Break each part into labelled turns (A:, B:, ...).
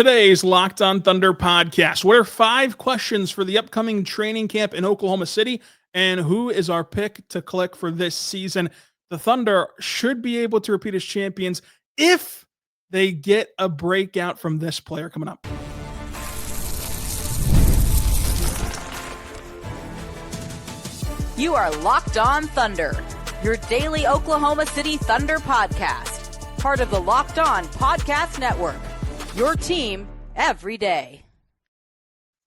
A: On today's Locked On Thunder podcast, what are 5 questions for the upcoming training camp in Oklahoma City? And who is our pick to click for this season? The Thunder should be able to repeat as champions if they get a breakout from this player coming up.
B: You are Locked On Thunder, your daily Oklahoma City Thunder podcast, part of the Locked On Podcast Network. Your team every day.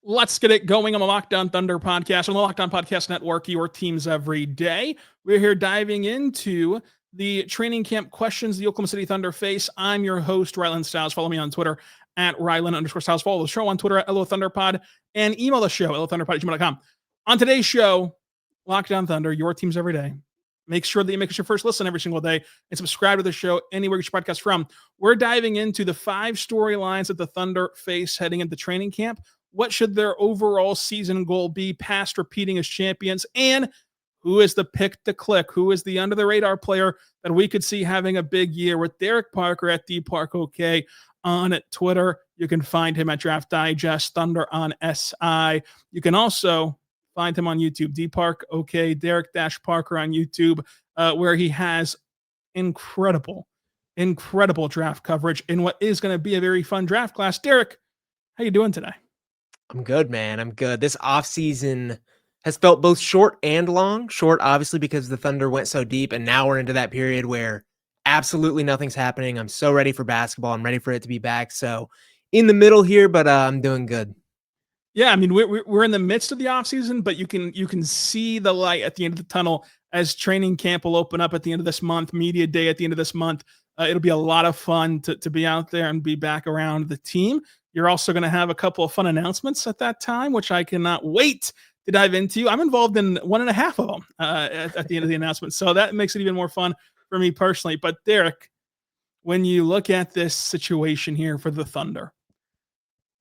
A: Let's get it going on the Locked On Thunder podcast on the Locked On Podcast Network, your teams every day. We're here diving into the training camp questions the Oklahoma City Thunder face. I'm your host, Rylan Stiles. Follow me on Twitter at Rylan_Stiles. Follow the show on Twitter at LOThunderPod and email the show, LOThunderPod@gmail.com. On today's show, Locked On Thunder, your teams every day. Make sure that you make it your first listen every single day and subscribe to the show anywhere you get your podcast from. We're diving into the 5 storylines that the Thunder face heading into training camp. What should their overall season goal be past repeating as champions? And who is the pick to click? Who is the under-the-radar player that we could see having a big year? With Derek Parker at DParkOK on Twitter. You can find him at Draft Digest, Thunder on SI. You can also find him on YouTube, DParkOK, Derek-Parker on YouTube, where he has incredible draft coverage in what is going to be a very fun draft class. Derek, how you doing today?
C: I'm good, man. I'm good. This offseason has felt both short and long. Short, obviously, because the Thunder went so deep, and now we're into that period where absolutely nothing's happening. I'm so ready for basketball. I'm ready for it to be back. So in the middle here, but I'm doing good.
A: Yeah, I mean, we're in the midst of the offseason, but you can see the light at the end of the tunnel as training camp will open up at the end of this month, media day at the end of this month. It'll be a lot of fun to be out there and be back around the team. You're also going to have a couple of fun announcements at that time, which I cannot wait to dive into. I'm involved in 1.5 of them at the end of the announcement, so that makes it even more fun for me personally. But Derek, when you look at this situation here for the Thunder,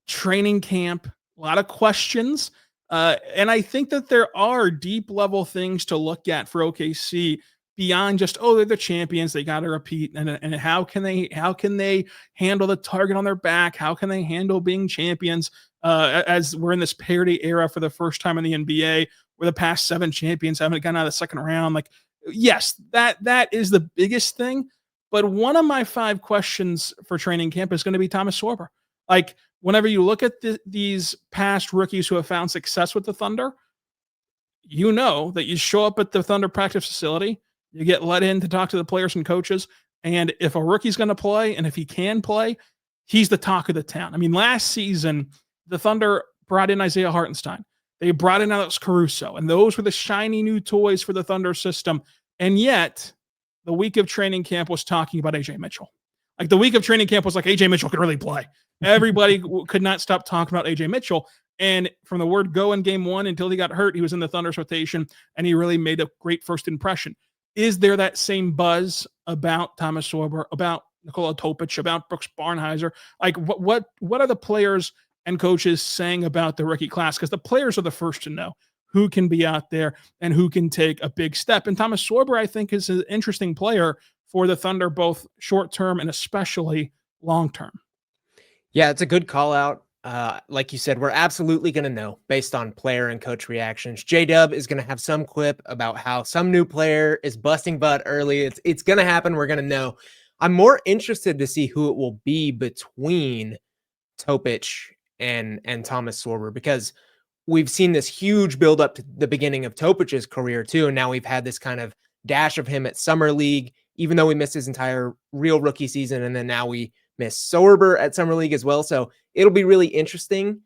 A: training camp, a lot of questions. And I think that there are deep level things to look at for OKC beyond just, oh, they're the champions, they got to repeat. And how can they handle the target on their back? How can they handle being champions as we're in this parity era for the first time in the NBA where the past 7 champions haven't gotten out of the second round? Like, yes, that is the biggest thing. But one of my 5 questions for training camp is going to be Thomas Sorber. Like, whenever you look at these past rookies who have found success with the Thunder, you know that you show up at the Thunder practice facility, you get let in to talk to the players and coaches, and if a rookie's going to play, and if he can play, he's the talk of the town. I mean, last season, the Thunder brought in Isaiah Hartenstein. They brought in Alex Caruso, and those were the shiny new toys for the Thunder system. And yet, the week of training camp was talking about AJay Mitchell. Like, the week of training camp was like, AJay Mitchell could really play. Everybody could not stop talking about AJay Mitchell. And from the word go in game 1 until he got hurt, he was in the Thunder's rotation, and he really made a great first impression. Is there that same buzz about Thomas Sorber, about Nikola Topic, about Brooks Barnhizer? Like, what are the players and coaches saying about the rookie class? Because the players are the first to know who can be out there and who can take a big step. And Thomas Sorber, I think, is an interesting player for the Thunder, both short-term and especially long-term.
C: Yeah, it's a good call out. Like you said, we're absolutely going to know based on player and coach reactions. J-Dub is going to have some clip about how some new player is busting butt early. It's going to happen. We're going to know. I'm more interested to see who it will be between Topic and Thomas Sorber, because we've seen this huge build up to the beginning of Topic's career too. And now we've had this kind of dash of him at Summer League, even though we missed his entire real rookie season. And then now we miss Sorber at Summer League as well. So it'll be really interesting.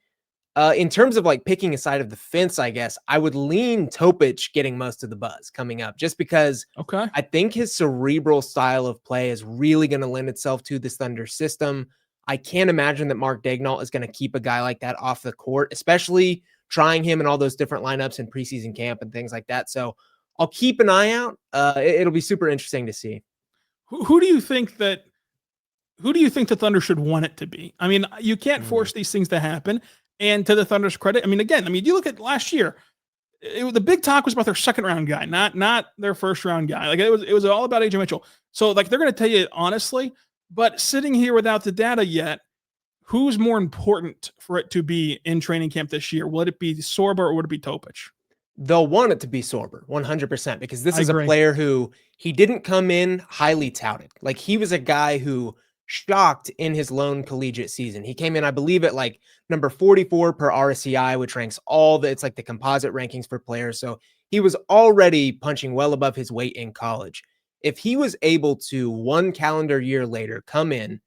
C: In terms of like picking a side of the fence, I guess I would lean Topic getting most of the buzz coming up, just because I think his cerebral style of play is really going to lend itself to this Thunder system. I can't imagine that Mark Daigneault is going to keep a guy like that off the court, especially trying him in all those different lineups in preseason camp and things like that. So I'll keep an eye out. It'll be super interesting to see.
A: Who do you think the Thunder should want it to be? I mean, you can't force these things to happen. And to the Thunder's credit, you look at last year, the big talk was about their second round guy, not their first round guy. Like, it was all about AJay Mitchell. So like, they're going to tell you honestly, but sitting here without the data yet, who's more important for it to be in training camp this year? Will it be Sorber or would it be Topic?
C: They'll want it to be Sorber 100% because this
A: I
C: is a
A: agree.
C: player who he didn't come in highly touted. Like he was a guy who shocked in his lone collegiate season. He came in, I believe, at like number 44 per RSCI, which ranks it's like the composite rankings for players. So he was already punching well above his weight in college. If he was able to 1 calendar year later come in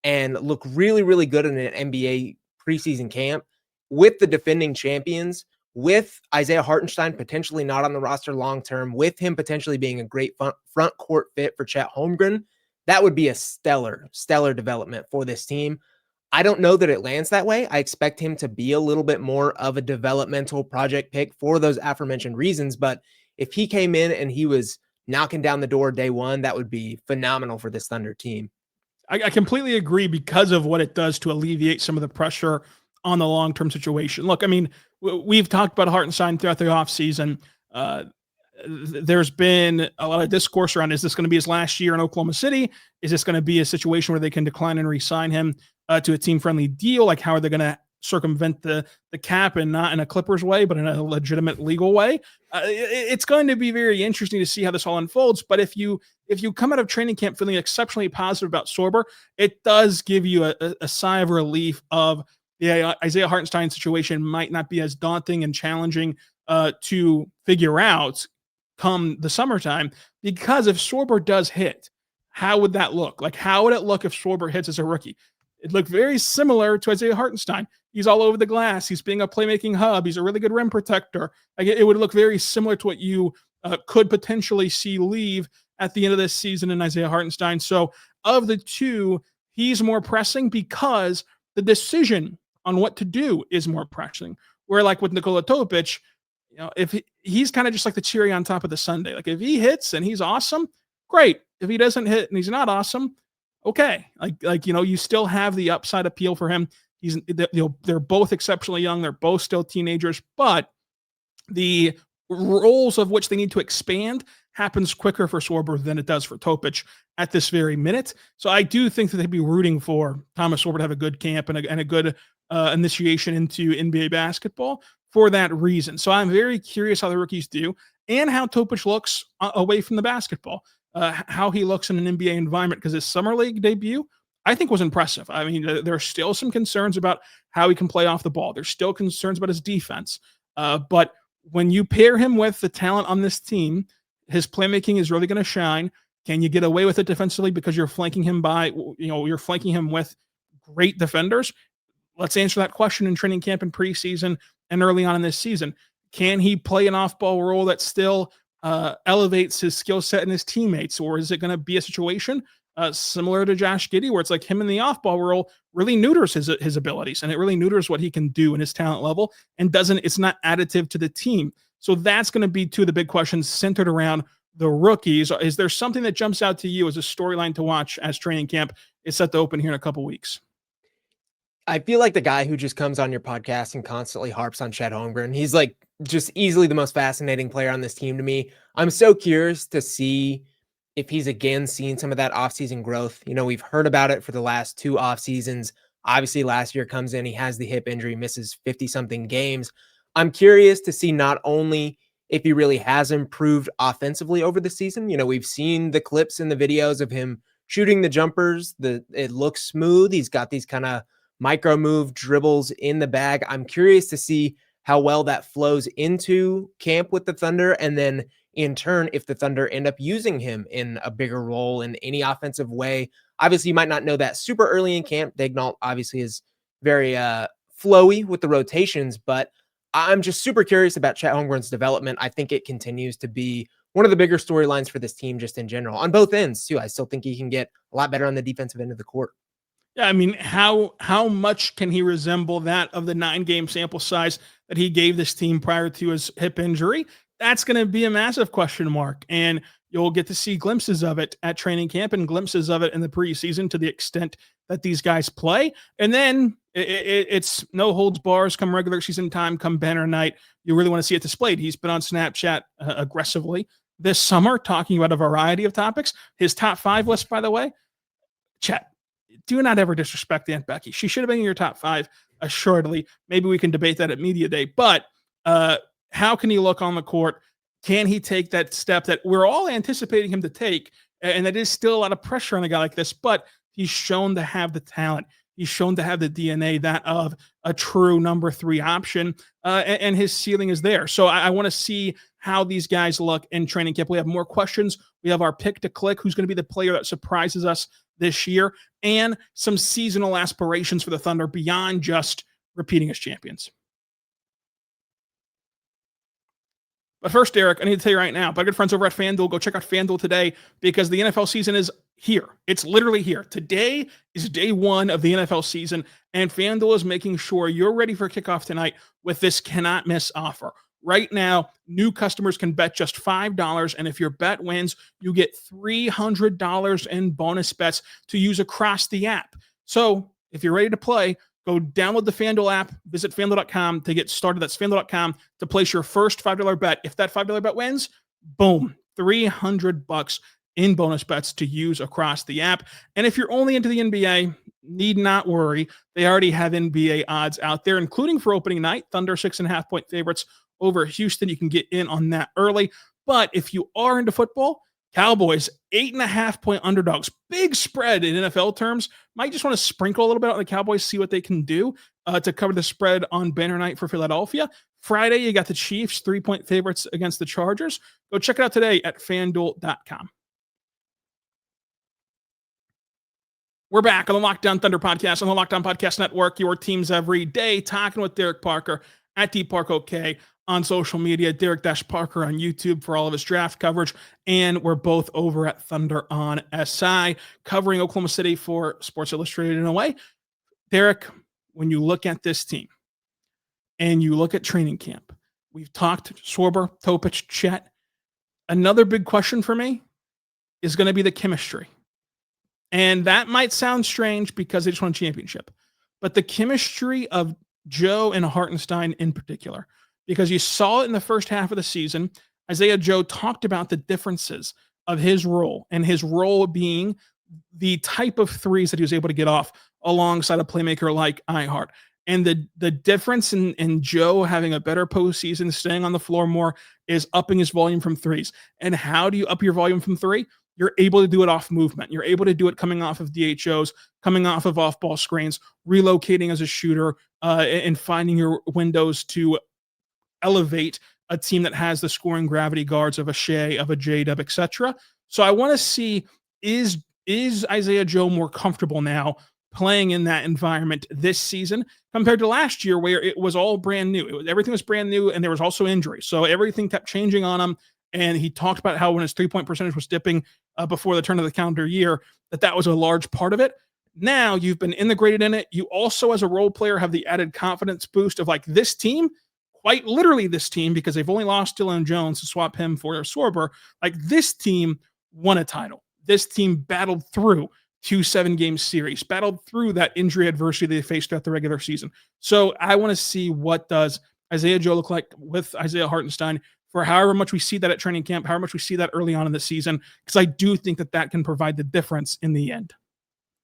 C: and look really, really good in an NBA preseason camp with the defending champions, with Isaiah Hartenstein potentially not on the roster long term, with him potentially being a great front court fit for Chet Holmgren, that would be a stellar development for this team. I don't know that it lands that way. I expect him to be a little bit more of a developmental project pick for those aforementioned reasons. But if he came in and he was knocking down the door day one, that would be phenomenal for this Thunder team.
A: I completely agree because of what it does to alleviate some of the pressure on the long-term situation. Look, I mean, we've talked about Hartenstein throughout the offseason. There's been a lot of discourse around, is this going to be his last year in Oklahoma City? Is this going to be a situation where they can decline and re-sign him to a team-friendly deal? Like, how are they going to circumvent the cap and not in a Clippers way, but in a legitimate legal way? It's going to be very interesting to see how this all unfolds. But if you come out of training camp feeling exceptionally positive about Sorber, it does give you a sigh of relief of the Isaiah Hartenstein situation might not be as daunting and challenging to figure out come the summertime, because if Sorber does hit, how would that look? Like, how would it look if Sorber hits as a rookie? It looked very similar to Isaiah Hartenstein. He's all over the glass. He's being a playmaking hub. He's a really good rim protector. Like, it would look very similar to what you could potentially see leave at the end of this season in Isaiah Hartenstein. So of the two, he's more pressing because the decision on what to do is more pressing. Where like with Nikola Topic, if he's kind of just like the cherry on top of the sundae. Like if he hits and he's awesome, great. If he doesn't hit and he's not awesome, okay. You still have the upside appeal for him. They're both exceptionally young. They're both still teenagers, but the roles of which they need to expand happens quicker for Sorber than it does for Topic at this very minute. So I do think that they'd be rooting for Thomas Sorber to have a good camp and a good initiation into NBA basketball for that reason. So I'm very curious how the rookies do and how Topic looks away from the basketball, how he looks in an NBA environment, because his summer league debut, I think, was impressive. I mean, there are still some concerns about how he can play off the ball. There's still concerns about his defense. But when you pair him with the talent on this team, his playmaking is really going to shine. Can you get away with it defensively because you're flanking him with great defenders? Let's answer that question in training camp and preseason and early on in this season. Can he play an off-ball role that still elevates his skill set and his teammates? Or is it going to be a situation similar to Josh Giddey, where it's like him in the off-ball role really neuters his abilities, and it really neuters what he can do in his talent level, and it's not additive to the team. So that's going to be two of the big questions centered around the rookies. Is there something that jumps out to you as a storyline to watch as training camp is set to open here in a couple weeks?
C: I feel like the guy who just comes on your podcast and constantly harps on Chet Holmgren. He's like just easily the most fascinating player on this team to me. I'm so curious to see if he's again seeing some of that offseason growth. We've heard about it for the last 2 off seasons. Obviously, last year comes in, he has the hip injury, misses 50-something games. I'm curious to see not only if he really has improved offensively over the season. We've seen the clips and the videos of him shooting the jumpers. It looks smooth. He's got these kind of micro move dribbles in the bag. I'm curious to see how well that flows into camp with the Thunder. And then in turn, if the Thunder end up using him in a bigger role in any offensive way. Obviously, you might not know that super early in camp. Daignault obviously is very flowy with the rotations, but I'm just super curious about Chet Holmgren's development. I think it continues to be one of the bigger storylines for this team just in general, on both ends too. I still think he can get a lot better on the defensive end of the court.
A: Yeah, I mean, how much can he resemble that of the 9-game sample size that he gave this team prior to his hip injury? That's going to be a massive question mark, and you'll get to see glimpses of it at training camp and glimpses of it in the preseason to the extent that these guys play. And then it's no holds bars come regular season time, come banner night. You really want to see it displayed. He's been on Snapchat aggressively this summer talking about a variety of topics. His top 5 list, by the way, Chet. do not ever disrespect Aunt Becky. She should have been in your top 5, assuredly. Maybe we can debate that at media day, but how can he look on the court? Can he take that step that we're all anticipating him to take? And that is still a lot of pressure on a guy like this, but he's shown to have the talent. He's shown to have the DNA that of a true number 3 option, and his ceiling is there. So I want to see how these guys look in training camp. We have more questions. We have our pick to click, who's going to be the player that surprises us this year, and some seasonal aspirations for the Thunder beyond just repeating as champions. But first, Derek, I need to tell you right now, my good friends over at FanDuel, go check out FanDuel today because the NFL season is here. It's literally here. Today is day 1 of the NFL season, and FanDuel is making sure you're ready for kickoff tonight with this cannot miss offer. Right now, new customers can bet just $5, and if your bet wins, you get $300 in bonus bets to use across the app. So if you're ready to play, go download the FanDuel app, visit FanDuel.com to get started. That's FanDuel.com to place your first $5 bet. If that $5 bet wins, boom, $300 in bonus bets to use across the app. And if you're only into the NBA, need not worry. They already have NBA odds out there, including for opening night. Thunder 6.5-point favorites over Houston. You can get in on that early. But if you are into football, Cowboys 8.5-point underdogs, big spread in NFL terms. Might just want to sprinkle a little bit on the Cowboys, see what they can do to cover the spread on banner night for Philadelphia. Friday, you got the Chiefs 3-point favorites against the Chargers. Go check it out today at FanDuel.com. We're back on the Locked On Thunder podcast on the Locked On Podcast Network. Your teams every day, talking with Derek Parker at DParkOK on social media, Derek-Parker on YouTube for all of his draft coverage, and we're both over at Thunder on SI, covering Oklahoma City for Sports Illustrated in a way. Derek, when you look at this team and you look at training camp, we've talked Sorber, Topic, Chet. Another big question for me is going to be the chemistry. And that might sound strange because they just won a championship, but the chemistry of Joe and Hartenstein in particular, because you saw it in the first half of the season. Isaiah Joe talked about the differences of his role, and his role being the type of threes that he was able to get off alongside a playmaker like Ihart. And the difference in Joe having a better postseason, staying on the floor more, is upping his volume from threes. And how do you up your volume from 3? You're able to do it off movement. You're able to do it coming off of DHOs, coming off of off-ball screens, relocating as a shooter, and finding your windows to elevate a team that has the scoring gravity guards of a Shea, of a J-Dub, etc. So I want to see, is Isaiah Joe more comfortable now playing in that environment this season compared to last year where it was all brand new. Everything was brand new, and there was also injuries. So everything kept changing on him. And he talked about how when his 3-point percentage was dipping before the turn of the calendar year, that was a large part of it. Now you've been integrated in it. You also, as a role player, have the added confidence boost of like this team, quite literally this team, because they've only lost Dylan Jones to swap him for Sorber. Like this team won a title. This team battled through 2 7-game series, battled through that injury adversity they faced throughout the regular season. So I want to see what does Isaiah Joe look like with Isaiah Hartenstein for however much we see that at training camp, however much we see that early on in the season, because I do think that can provide the difference in the end.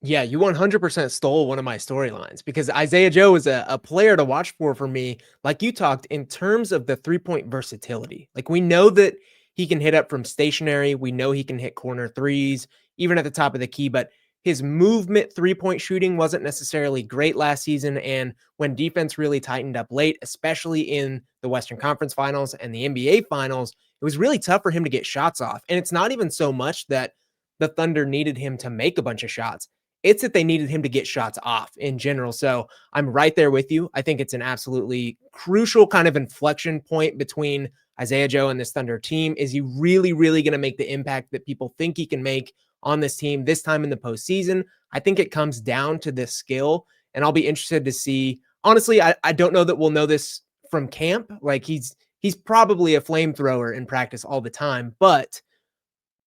C: Yeah, you 100% stole one of my storylines because Isaiah Joe is a player to watch for me, like you talked, in terms of the 3-point versatility. Like we know that he can hit up from stationary. We know he can hit corner threes, even at the top of the key, but his movement 3-point shooting wasn't necessarily great last season. And when defense really tightened up late, especially in the Western Conference Finals and the NBA Finals, it was really tough for him to get shots off. And it's not even so much that the Thunder needed him to make a bunch of shots. It's that they needed him to get shots off in general. So I'm right there with you. I think it's an absolutely crucial kind of inflection point between Isaiah Joe and this Thunder team. Is he really, really going to make the impact that people think he can make on this team this time in the postseason? I think it comes down to this skill, and I'll be interested to see. Honestly, I don't know that we'll know this from camp. Like he's probably a flamethrower in practice all the time, but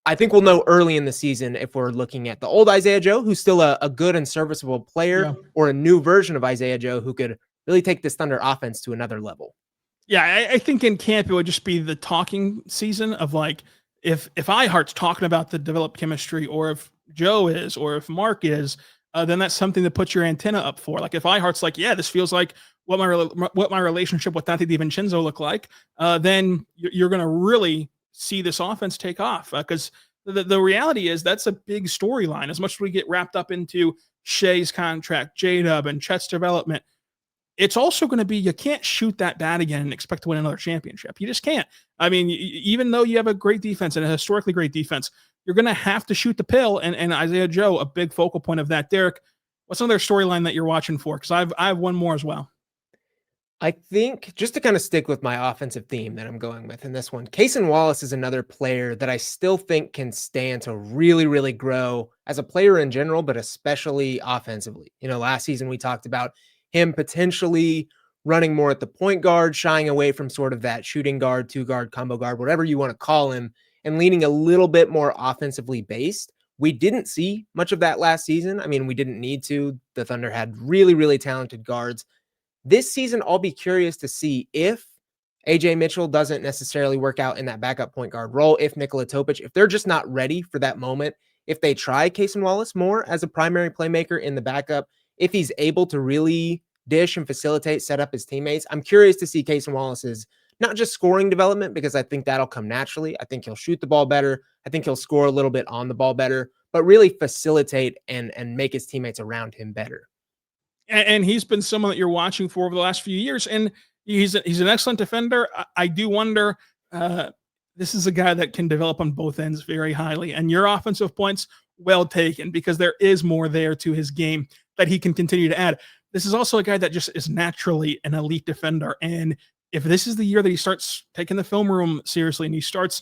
C: I think we'll know early in the season if we're looking at the old Isaiah Joe, who's still a good and serviceable player, or a new version of Isaiah Joe who could really take this Thunder offense to another level.
A: Yeah, I think in camp it would just be the talking season of like, if iHeart's talking about the developed chemistry, or if Joe is, or if Mark is, then that's something to put your antenna up for. Like if iHeart's like, yeah, this feels like what my relationship with Dante DiVincenzo look like, then you're going to really see this offense take off. Because the reality is that's a big storyline. As much as we get wrapped up into Shai's contract, J-Dub, and Chet's development, it's also going to be, you can't shoot that bad again and expect to win another championship. You just can't. I mean, even though you have a great defense and a historically great defense, you're going to have to shoot the pill. And Isaiah Joe, a big focal point of that. Derek, what's another storyline that you're watching for? Because I have one more as well.
C: I think, just to kind of stick with my offensive theme that I'm going with in this one, Cason Wallace is another player that I still think can stand to really, really grow as a player in general, but especially offensively. You know, last season we talked about him potentially running more at the point guard, shying away from sort of that shooting guard, 2-guard, combo guard, whatever you want to call him, and leaning a little bit more offensively based. We didn't see much of that last season. I mean, we didn't need to. The Thunder had really, really talented guards. This season, I'll be curious to see if AJay Mitchell doesn't necessarily work out in that backup point guard role, if Nikola Topic, if they're just not ready for that moment, if they try Cason Wallace more as a primary playmaker in the backup, if he's able to really dish and facilitate, set up his teammates, I'm curious to see Cason Wallace's not just scoring development, because I think that'll come naturally. I think he'll shoot the ball better. I think he'll score a little bit on the ball better, but really facilitate and make his teammates around him better.
A: And he's been someone that you're watching for over the last few years, and he's an excellent defender. I do wonder, this is a guy that can develop on both ends very highly, and your offensive points, well taken, because there is more there to his game that he can continue to add. This is also a guy that just is naturally an elite defender, and if this is the year that he starts taking the film room seriously and he starts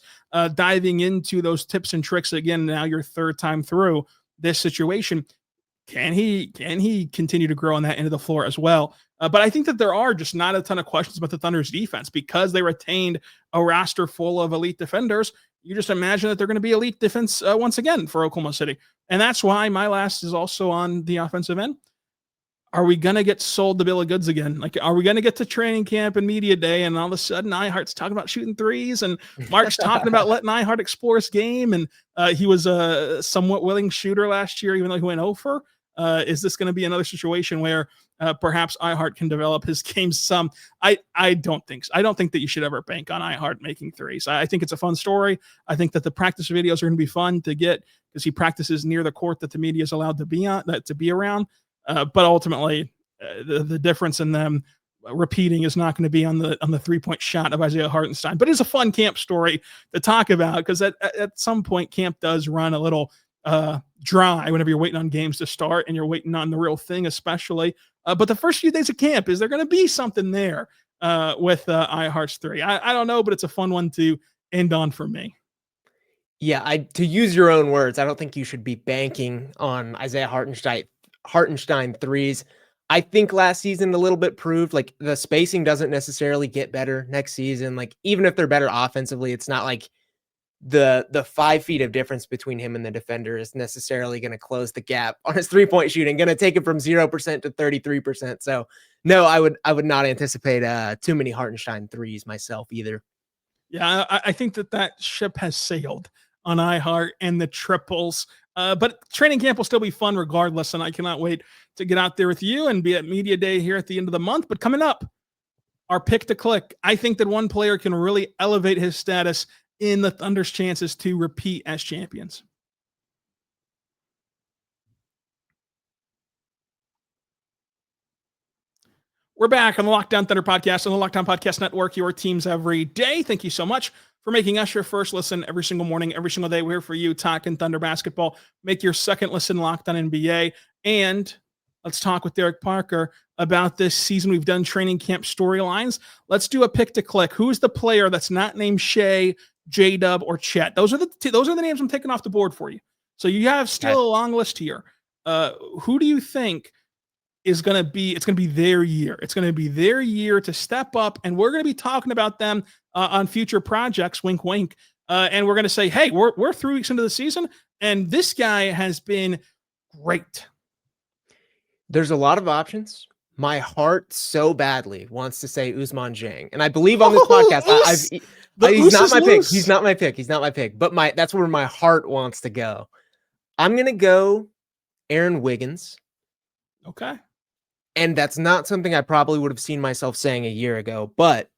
A: diving into those tips and tricks again, now your third time through this situation, can he continue to grow on that end of the floor as well? But I think that there are just not a ton of questions about the Thunder's defense because they retained a roster full of elite defenders. You just imagine that they're going to be elite defense once again for Oklahoma City. And that's why my last is also on the offensive end. Are we going to get sold the bill of goods again? Like, are we going to get to training camp and media day and all of a sudden iHeart's talking about shooting threes and Mark's talking about letting iHeart explore his game? And he was a somewhat willing shooter last year, even though he went over. Is this going to be another situation where perhaps iHeart can develop his game some? I don't think so. I don't think that you should ever bank on iHeart making threes. I think it's a fun story. I think that the practice videos are going to be fun to get because he practices near the court that the media is allowed to be on, to be around. But ultimately, the difference in them repeating is not going to be on the 3-point shot of Isaiah Hartenstein. But it's a fun camp story to talk about because at some point camp does run a little dry whenever you're waiting on games to start and you're waiting on the real thing, especially. But the first few days of camp, is there going to be something there with iHeart's 3? I don't know, but it's a fun one to end on for me.
C: Yeah, to use your own words, I don't think you should be banking on Isaiah Hartenstein threes. I think last season a little bit proved like the spacing doesn't necessarily get better next season. Like even if they're better offensively, it's not like the 5 feet of difference between him and the defender is necessarily going to close the gap on his 3-point shooting, going to take it from 0% to 33%. So no, I would not anticipate too many Hartenstein threes myself either.
A: Yeah, I think that ship has sailed on iHeart and the triples. But training camp will still be fun regardless, and I cannot wait to get out there with you and be at media day here at the end of the month. But coming up, our pick to click. I think that one player can really elevate his status in the Thunder's chances to repeat as champions. We're back on the Lockdown Thunder podcast on the Lockdown Podcast Network, your teams every day. Thank you so much for making us your first listen every single morning, every single day. We're here for you talking Thunder basketball. Make your second listen Locked On NBA. And let's talk with Derek Parker about this season. We've done training camp storylines. Let's do a pick to click. Who's the player that's not named Shai, J-Dub, or Chet? Those are the names I'm taking off the board for you. So you have still a long list here. Who do you think is going to be, it's going to be their year. It's going to be their year to step up, and we're going to be talking about them on future projects, wink, wink. And we're going to say, hey, we're 3 weeks into the season, and this guy has been great.
C: There's a lot of options. My heart so badly wants to say Ousmane Dieng. And I believe on this podcast, he's not my pick. He's not my pick. He's not my pick. But that's where my heart wants to go. I'm going to go Aaron Wiggins
A: Okay.
C: And that's not something I probably would have seen myself saying a year ago, but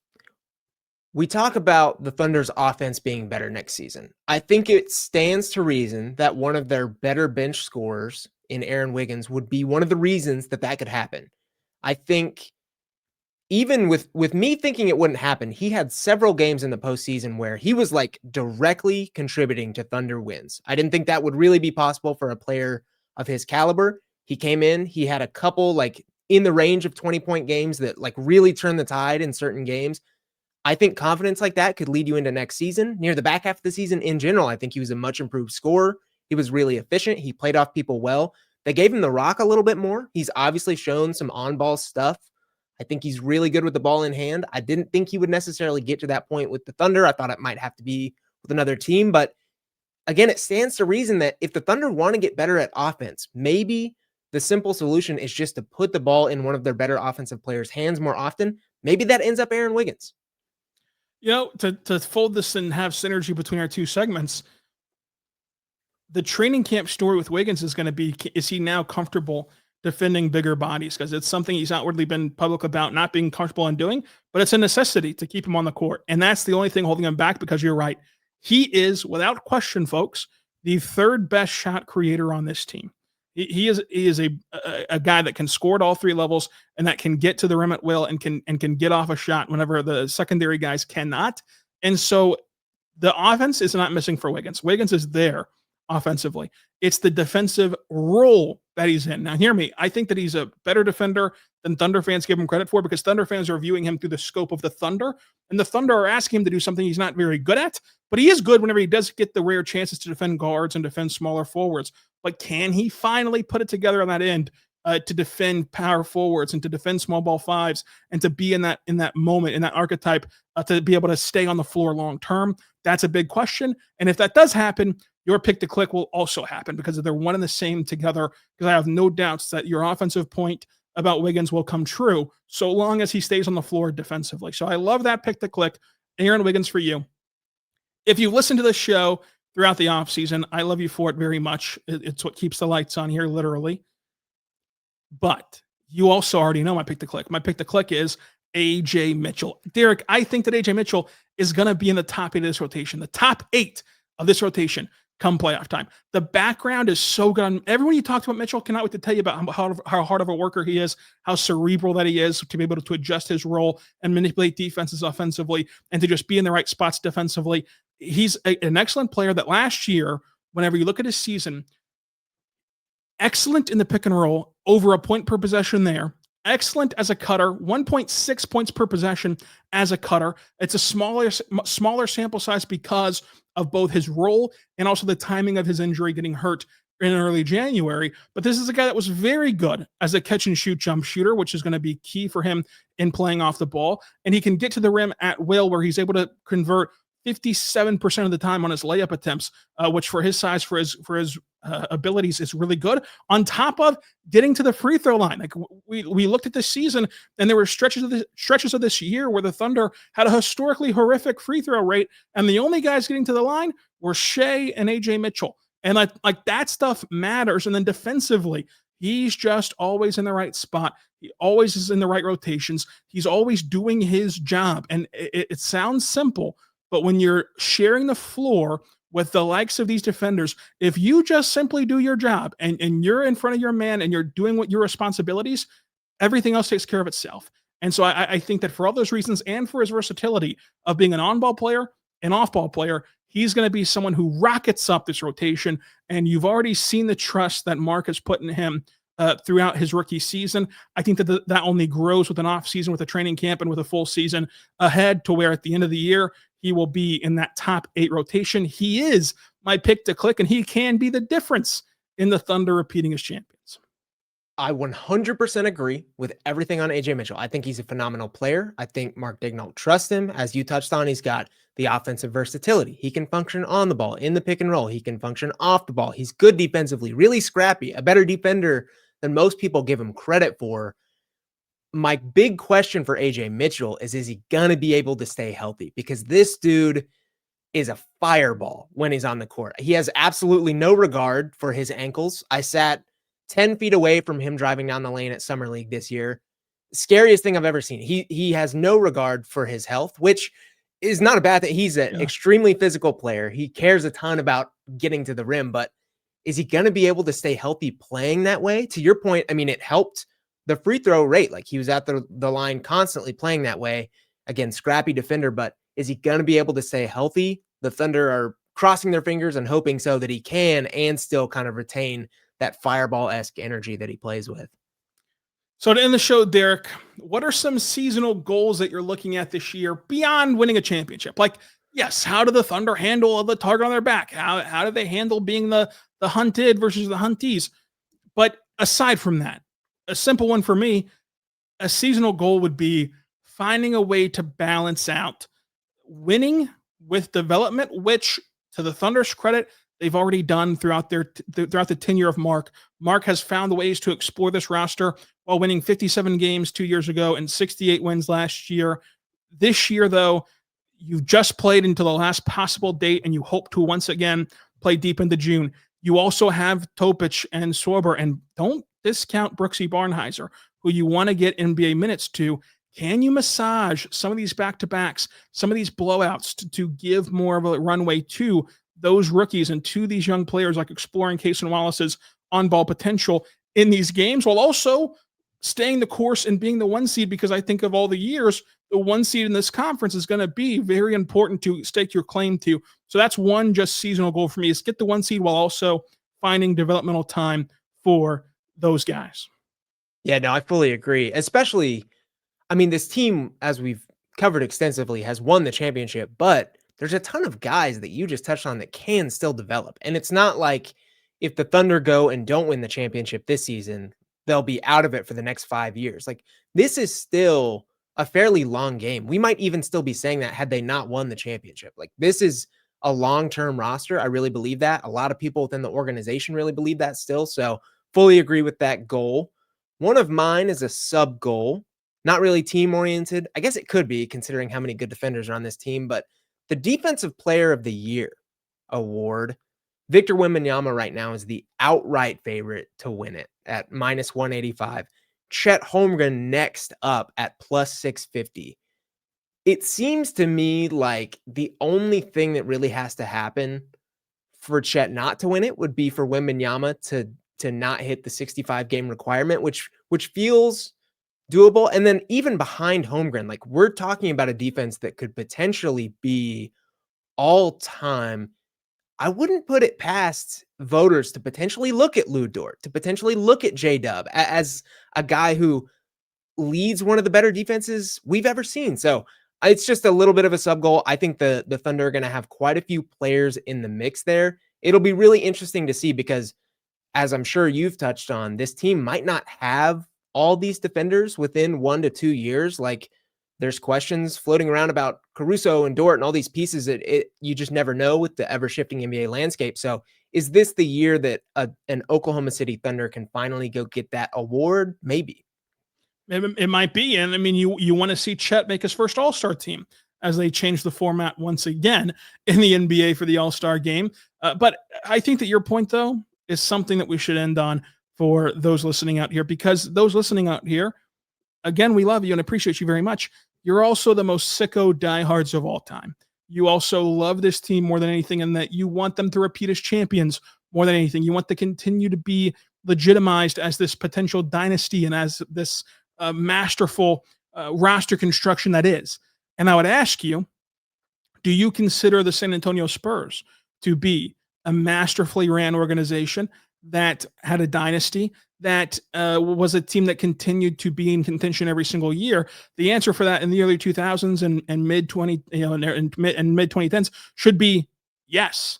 C: we talk about the Thunder's offense being better next season. I think it stands to reason that one of their better bench scorers in Aaron Wiggins would be one of the reasons that that could happen. I think even with me thinking it wouldn't happen, he had several games in the postseason where he was like directly contributing to Thunder wins. I didn't think that would really be possible for a player of his caliber. He came in, he had a couple like in the range of 20-point games that like really turned the tide in certain games. I think confidence like that could lead you into next season. Near the back half of the season in general, I think he was a much improved scorer. He was really efficient. He played off people well. They gave him the rock a little bit more. He's obviously shown some on-ball stuff. I think he's really good with the ball in hand. I didn't think he would necessarily get to that point with the Thunder. I thought it might have to be with another team. But again, it stands to reason that if the Thunder want to get better at offense, maybe the simple solution is just to put the ball in one of their better offensive players' hands more often. Maybe that ends up Aaron Wiggins.
A: You know, to fold this and have synergy between our two segments, the training camp story with Wiggins is going to be, is he now comfortable defending bigger bodies? Because it's something he's outwardly been public about not being comfortable in doing, but it's a necessity to keep him on the court. And that's the only thing holding him back, because you're right. He is, without question, folks, the third best shot creator on this team. He is a guy that can score at all three levels and that can get to the rim at will and can get off a shot whenever the secondary guys cannot. And so the offense is not missing for Wiggins. Wiggins is there offensively. It's the defensive role that he's in. Now, hear me. I think that he's a better defender than Thunder fans give him credit for, because Thunder fans are viewing him through the scope of the Thunder, and the Thunder are asking him to do something he's not very good at, but he is good whenever he does get the rare chances to defend guards and defend smaller forwards. But can he finally put it together on that end to defend power forwards and to defend small ball fives and to be in that moment, in that archetype, to be able to stay on the floor long term? That's a big question. And if that does happen, your pick to click will also happen, because they're one and the same together. Because I have no doubts that your offensive point about Wiggins will come true so long as he stays on the floor defensively. So I love that pick to click. Aaron Wiggins for you. If you listen to the show throughout the offseason, I love you for it very much. It's what keeps the lights on here, literally. But you also already know my pick to click. My pick to click is AJay Mitchell. Derek, I think that AJay Mitchell is going to be in the top 8 of this rotation, the top 8 of this rotation come playoff time. The background is so good. Everyone you talked about Mitchell cannot wait to tell you about how hard of a worker he is, how cerebral that he is to be able to adjust his role and manipulate defenses offensively and to just be in the right spots defensively. He's an excellent player that last year, whenever you look at his season, excellent in the pick and roll, over a point per possession there. Excellent as a cutter, 1.6 points per possession as a cutter. It's a smaller sample size because of both his role and also the timing of his injury, getting hurt in early January. But this is a guy that was very good as a catch and shoot jump shooter, which is going to be key for him in playing off the ball. And he can get to the rim at will, where he's able to convert 57% of the time on his layup attempts, which for his size, for his abilities, is really good. On top of getting to the free throw line, like we looked at this season, and there were stretches of this year where the Thunder had a historically horrific free throw rate, and the only guys getting to the line were Shea and AJay Mitchell, and like that stuff matters. And then defensively, he's just always in the right spot. He always is in the right rotations. He's always doing his job, and it sounds simple. But when you're sharing the floor with the likes of these defenders, if you just simply do your job and you're in front of your man and you're doing what your responsibilities, everything else takes care of itself. And so I think that for all those reasons, and for his versatility of being an on-ball player, an off-ball player, he's going to be someone who rockets up this rotation. And you've already seen the trust that Mark has put in him throughout his rookie season. I think that that only grows with an off season, with a training camp, and with a full season ahead, to where at the end of the year, he will be in that top 8 rotation. He is my pick to click, and he can be the difference in the Thunder repeating as champions.
C: I 100% agree with everything on AJay Mitchell. I think he's a phenomenal player. I think Mark Daigneault trusts him. As you touched on, he's got the offensive versatility. He can function on the ball, in the pick and roll. He can function off the ball. He's good defensively, really scrappy, a better defender than most people give him credit for. My big question for AJay Mitchell is he going to be able to stay healthy? Because this dude is a fireball when he's on the court. He has absolutely no regard for his ankles. I sat 10 feet away from him driving down the lane at Summer League this year. Scariest thing I've ever seen. He has no regard for his health, which is not a bad thing. He's an extremely physical player. He cares a ton about getting to the rim, but is he going to be able to stay healthy playing that way? To your point, I mean, it helped the free throw rate. Like, he was at the line constantly playing that way. Again, scrappy defender, but is he going to be able to stay healthy? The Thunder are crossing their fingers and hoping so that he can, and still kind of retain that fireball-esque energy that he plays with.
A: So to end the show, Derek, what are some seasonal goals that you're looking at this year beyond winning a championship? Like, yes, how do the Thunder handle the target on their back? How do they handle being the hunted versus the huntees? But aside from that, a simple one for me, a seasonal goal would be finding a way to balance out winning with development, which, to the Thunder's credit, they've already done throughout the tenure of Mark. Mark has found ways to explore this roster while winning 57 games 2 years ago and 68 wins last year. This year, though, you just played until the last possible date, and you hope to once again play deep into June. You also have Topic and Sorber, and don't discount Brooksy Barnhizer, who you want to get NBA minutes to. Can you massage some of these back-to-backs, some of these blowouts to give more of a runway to those rookies and to these young players, like exploring Cason Wallace's on-ball potential in these games, while also staying the course and being the one seed? Because I think of all the years, the one seed in this conference is going to be very important to stake your claim to. So that's one just seasonal goal for me, is get the one seed while also finding developmental time for those guys.
C: Yeah, no, I fully agree. Especially, I mean, this team, as we've covered extensively, has won the championship, but there's a ton of guys that you just touched on that can still develop. And it's not like if the Thunder go and don't win the championship this season, they'll be out of it for the next 5 years. Like, this is still a fairly long game. We might even still be saying that had they not won the championship. Like, this is a long-term roster. I really believe that. A lot of people within the organization really believe that still. So fully agree with that goal. One of mine is a sub goal, not really team-oriented. I guess it could be, considering how many good defenders are on this team, but the Defensive Player of the Year award, Victor Wembanyama right now is the outright favorite to win it at -185. Chet Holmgren next up at +650. It seems to me like the only thing that really has to happen for Chet not to win it would be for Wembanyama to not hit the 65 game requirement, which feels doable. And then even behind Holmgren, like, we're talking about a defense that could potentially be all time. I wouldn't put it past voters to potentially look at Lou Dort, to potentially look at J-Dub as a guy who leads one of the better defenses we've ever seen. So it's just a little bit of a sub goal. I think the Thunder are going to have quite a few players in the mix there. It'll be really interesting to see, because, as I'm sure you've touched on, this team might not have all these defenders within 1 to 2 years. Like, there's questions floating around about Caruso and Dort and all these pieces that you just never know with the ever-shifting NBA landscape. So is this the year that an Oklahoma City Thunder can finally go get that award? Maybe.
A: It might be. And I mean, you want to see Chet make his first All-Star team as they change the format once again in the NBA for the All-Star game. But I think that your point, though, is something that we should end on for those listening out here, because those listening out here, again, we love you and appreciate you very much. You're also the most sicko diehards of all time. You also love this team more than anything, and that you want them to repeat as champions more than anything. You want to continue to be legitimized as this potential dynasty and as this masterful roster construction that is. And I would ask you, do you consider the San Antonio Spurs to be a masterfully ran organization that had a dynasty, that was a team that continued to be in contention every single year? The answer for that in the early 2000s and mid 2010s should be yes.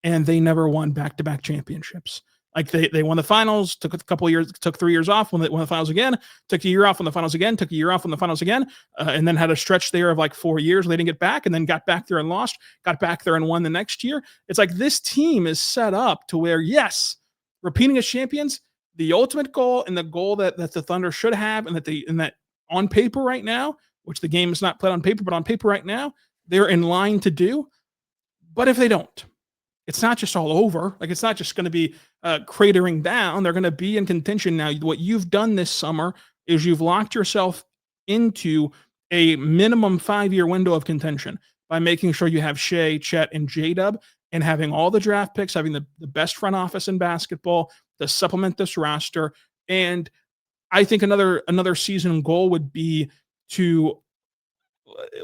A: And they never won back-to-back championships. Like, they won the finals, took a couple of years, took 3 years off, won the finals again, took a year off, won the finals again, took a year off, won the finals again, and then had a stretch there of like 4 years where they didn't get back, and then got back there and lost, got back there and won the next year. It's like, this team is set up to where, yes, repeating as champions, the ultimate goal, and the goal that the Thunder should have, and that on paper right now, which the game is not played on paper, but on paper right now, they're in line to do. But if they don't, it's not just all over. Like, it's not just going to be cratering down. They're going to be in contention now. What you've done this summer is you've locked yourself into a minimum 5-year window of contention by making sure you have Shea, Chet, and J-Dub, and having all the draft picks, having the best front office in basketball to supplement this roster. And I think another season goal would be to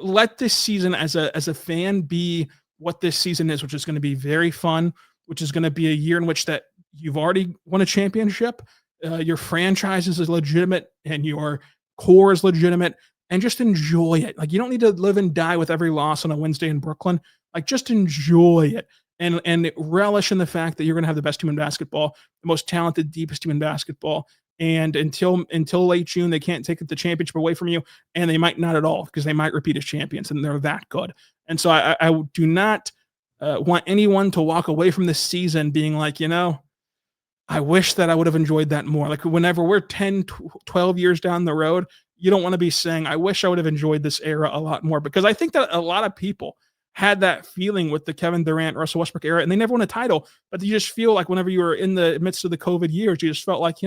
A: let this season as a fan be what this season is, which is going to be very fun, which is going to be a year in which that you've already won a championship, your franchise is legitimate, and your core is legitimate, and just enjoy it. Like, you don't need to live and die with every loss on a Wednesday in Brooklyn. Like, just enjoy it and relish in the fact that you're going to have the best team in basketball, the most talented, deepest team in basketball. And until late June, they can't take the championship away from you, and they might not at all, because they might repeat as champions, and they're that good. And so I do not want anyone to walk away from this season being like, I wish that I would have enjoyed that more. Like, whenever we're 10, 12 years down the road, you don't want to be saying, I wish I would have enjoyed this era a lot more, because I think that a lot of people had that feeling with the Kevin Durant, Russell Westbrook era, and they never won a title, but you just feel like whenever you were in the midst of the COVID years, you just felt like,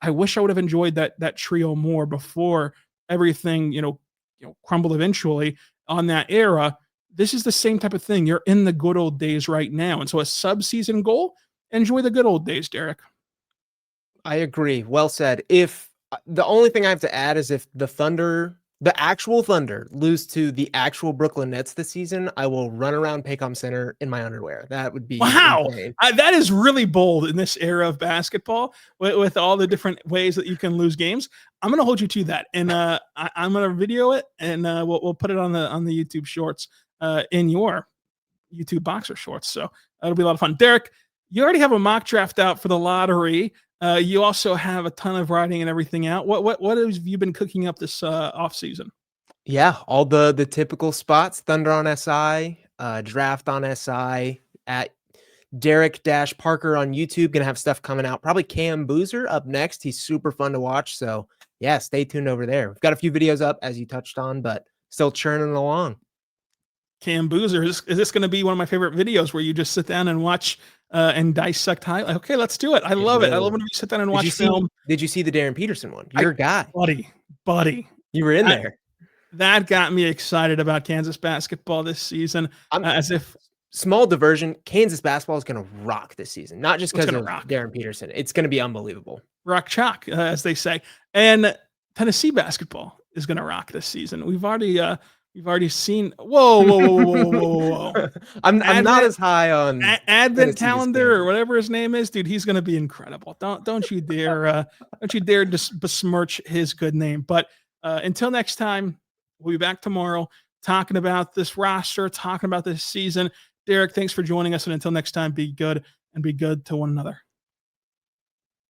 A: I wish I would have enjoyed that trio more before everything, crumbled eventually on that era. This is the same type of thing. You're in the good old days right now. And so a sub-season goal, enjoy the good old days, Derek.
C: I agree. Well said. If the only thing I have to add is if the actual Thunder lose to the actual Brooklyn Nets this season, I will run around Paycom Center in my underwear. That would be insane.
A: That is really bold in this era of basketball with all the different ways that you can lose games. I'm going to hold you to that, and I'm going to video it, and we'll put it on the YouTube shorts in your YouTube boxer shorts. So that'll be a lot of fun. Derek, you already have a mock draft out for the lottery. You also have a ton of writing and everything out. What have you been cooking up this off season?
C: Yeah, all the typical spots: Thunder on SI, Draft on SI, at Derek-Parker on YouTube. Gonna have stuff coming out. Probably Cam Boozer up next. He's super fun to watch. So yeah, stay tuned over there. We've got a few videos up, as you touched on, but still churning along.
A: Cam Boozer, is this going to be one of my favorite videos where you just sit down and watch and dissect highlights? Okay, let's do it. I love it. I love when you sit down and watch film.
C: Did you see the Darren Peterson one? Your guy.
A: Buddy.
C: You were in there.
A: That got me excited about Kansas basketball this season.
C: Small diversion, Kansas basketball is going to rock this season. Not just because of Darren Peterson. It's going to be unbelievable.
A: Rock chalk, as they say. And Tennessee basketball is going to rock this season. We've already seen. Whoa.
C: I'm not as high on
A: Advent Calendar or whatever his name is, dude. He's going to be incredible. Don't you dare besmirch his good name. But until next time, we'll be back tomorrow talking about this roster, talking about this season. Derek, thanks for joining us. And until next time, be good and be good to one another.